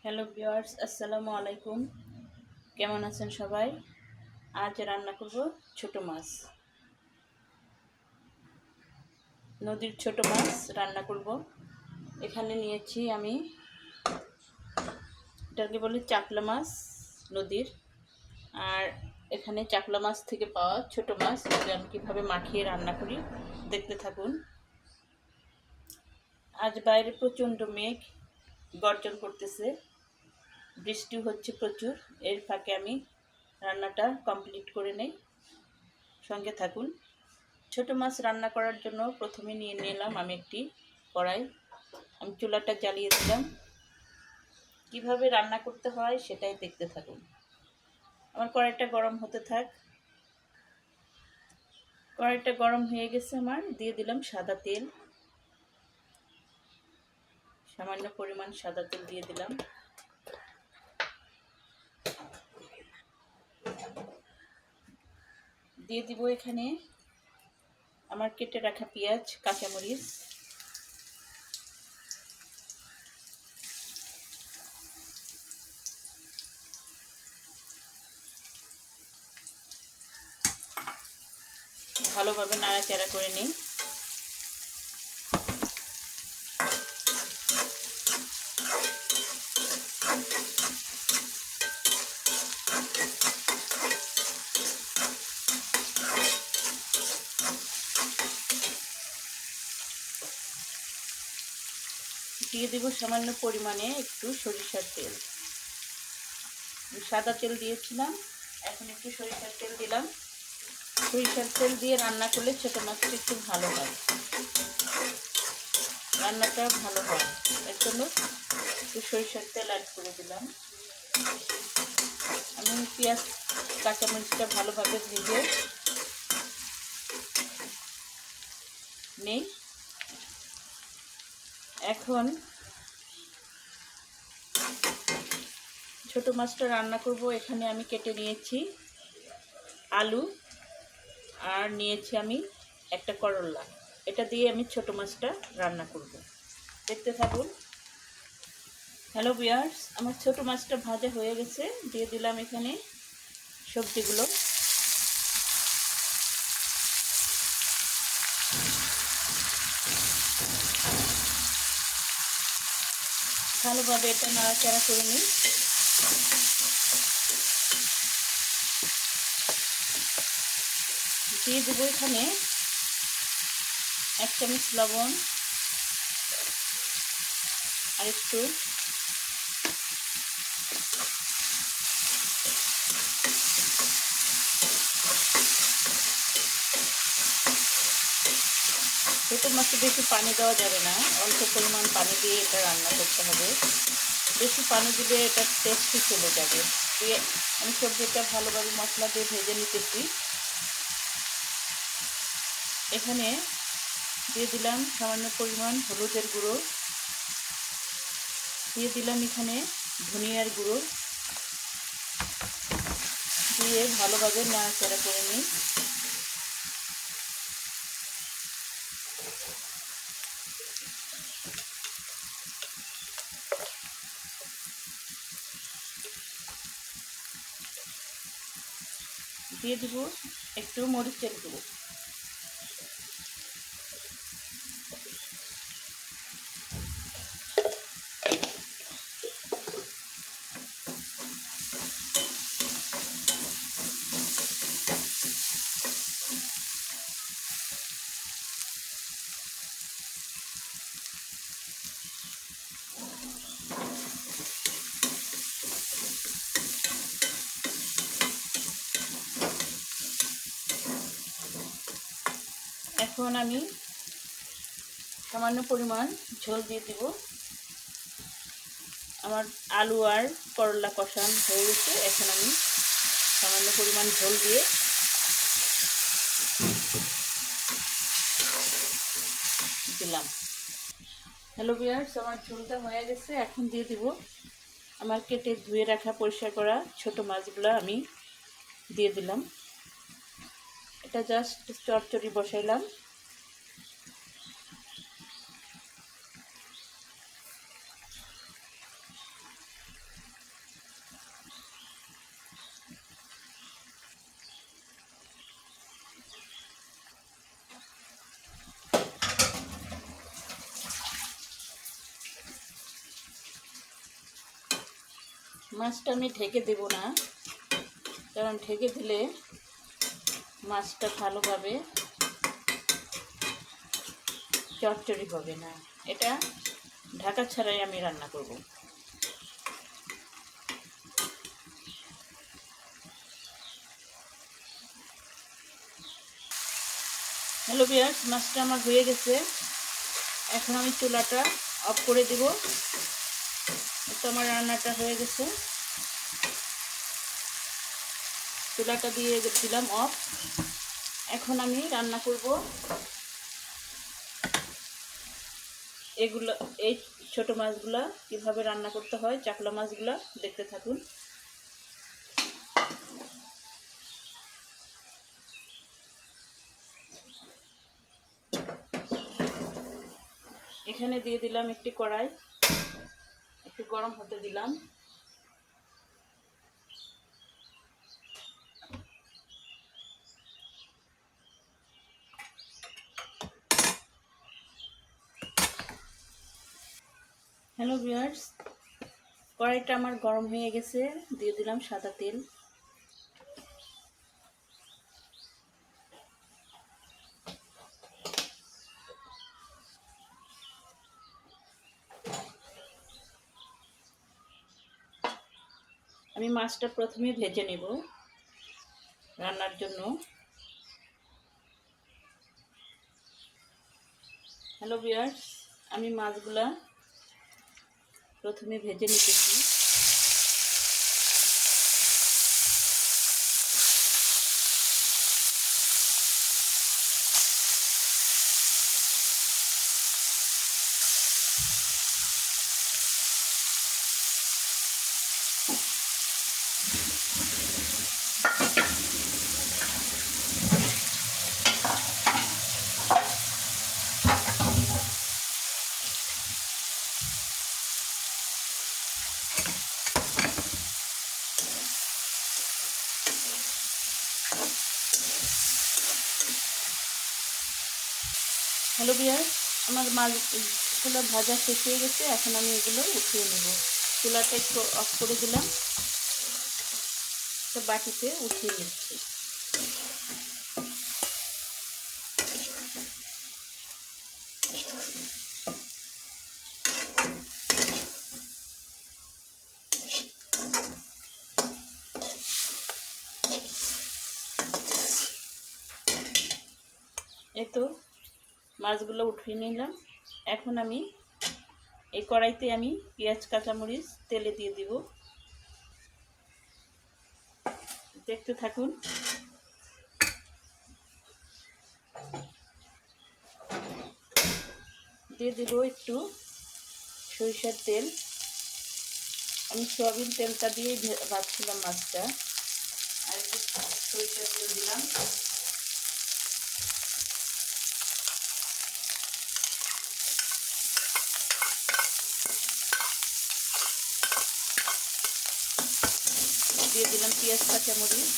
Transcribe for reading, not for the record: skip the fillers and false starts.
Hello viewers, আসসালামু আলাইকুম। কেমন আছেন সবাই? আজ রান্না করব ছোট মাছ। নদীর ছোট মাছ রান্না করব। এখানে নিয়েছি আমি, এটাকে বলি চাকলা মাছ নদীর। আর এখানে চাকলা মাছ থেকে পাওয়া ছোট মাছ, এটা আমি কীভাবে মাখিয়ে রান্না করি দেখতে থাকুন। আজ বাইরে প্রচণ্ড মেঘ গর্জন করতেছে, বৃষ্টি হচ্ছে প্রচুর। এর ফাঁকে আমি রান্নাটা কমপ্লিট করে নেই, সঙ্গে থাকুন। ছোট মাছ রান্না করার জন্য প্রথমে নিয়ে নিলাম আমি একটি কড়াই। আমি চুলাটা জ্বালিয়ে দিলাম। কিভাবে রান্না করতে হয় সেটাই দেখতে থাকুন। আমার কড়াইটা গরম হতে থাক। কড়াইটা গরম হয়ে গেছে আমার, দিয়ে দিলাম সাদা তেল। সামান্য পরিমাণ সাদা তেল দিয়ে দিলাম। দিয়ে দিব এখানে আমার কেটে রাখা পেঁয়াজ, কাঁচামরিচ। ভালোভাবে নাড়াচাড়া করে নিই। দিয়ে দেব সামান্য পরিমাণে একটু সরিষার তেল। সাদা তেল দিয়েছিলাম, এখন একটু সরিষার তেল দিলাম। সরিষার তেল দিয়ে রান্না করলে ছোটো মাছটা একটু ভালো হয়, রান্নাটা ভালো হয়। এর জন্য একটু সরিষার তেল অ্যাড করে দিলাম। আমি পেঁয়াজ কাঁচামরিচটা ভালোভাবে ভেজে নেই। এখন ছোট মাছটা রান্না করব। এখানে আমি কেটে নিয়েছি আলু, আর নিয়েছি আমি একটা করলা। এটা দিয়ে আমি ছোট মাছটা রান্না করব, দেখতে থাকুন। হ্যালো ভিউয়ার্স, আমার ছোট মাছটা ভাজা হয়ে গেছে। দিয়ে দিলাম এখানে সবজিগুলো। ভালোভাবে এটা নাড়াচাড়া করে নিই। দিয়ে দেবো এখানে 1 চামচ লবণ, আর একটু ছোট মাছে বেশি পানি দেওয়া যাবে না, অল্প পরিমাণ পানি দিয়ে এটা রান্না করতে হবে। বেশি পানি দিলে এটা টেস্টই চলে যাবে। দিয়ে আমি সবজিটা ভালোভাবে মশলা দিয়ে ভেজে নিতেছি। এখানে দিয়ে দিলাম সামান্য পরিমাণ হলুদের গুঁড়ো, দিয়ে দিলাম এখানে ধনিয়ার গুঁড়ো, দিয়ে ভালোভাবে নাড়াচাড়া করে নিই। দিয়ে দেব একটু মরিচের গুঁড়ো। এখন আমি সামান্য পরিমাণ ঝোল দিয়ে দিব। আমার আলু আর করলা কষান হয়ে গেছে। এখন আমি সামান্য পরিমাণ ঝোল দিয়ে দিলাম। হ্যালো ভিউয়ার্স, আমার ঝোলটা হয়ে গেছে। এখন দিয়ে দিব আমার কেটে ধুয়ে রাখা পরিষ্কার করা ছোট মাছগুলো। আমি দিয়ে দিলাম। এটা জাস্ট চচ্চড়ি বসাইলাম। মাছটা আমি ঢেকে দেব না, কারণ ঢেকে দিলে মাছটা ভালোভাবে চচ্চড়ি হবে না। এটা ঢাকা ছাড়াই আমি রান্না করব। হ্যালো ভিউয়ার্স, মাছটা আমার হয়ে গেছে। এখন আমি চুলাটা অফ করে দেব। তো আমার রান্নাটা হয়ে গেছে, চুলাটা দিয়ে দিলাম অফ। এখন আমি রান্না করব এগুলো, এই ছোট মাছগুলা কিভাবে রান্না করতে হয়, চাকলা মাছগুলা দেখতে থাকুন। এখানে দিয়ে দিলাম একটি কড়াই, একটু গরম হতে দিলাম। হ্যালো ভিউয়ার্স, কড়াইটা আমার গরম হয়ে গেছে, দিয়ে দিলাম সাদা তেল। আমি মাছটা প্রথমে ভেজে নেব রান্নার জন্য। হ্যালো ভিউয়ার্স, আমি মাছগুলা প্রথমে ভেজে নিতেছি। হ্যালো ভিউয়ার্স, আমার মাছগুলো ভাজা শেষ হয়ে গেছে। এখন আমি এগুলো উঠিয়ে নেব। চুলাটা একটু অফ করে দিলাম, তো বাটিতে উঠিয়ে নিচ্ছি। এই তো মাছগুলো উঠিয়ে নিলাম। এখন আমি এই কড়াইতে আমি পেঁয়াজ কাঁচামরিচ তেলে দিয়ে দিব, দেখতে থাকুন। দিয়ে দিব একটু সরিষার তেল। আমি সয়াবিন তেলটা দিয়ে ভাজছিলাম মাছটা, আর একটু সরিষার তেল দিলাম। দিয়ে দিলাম পেঁয়াজ কাঁচামরিচ।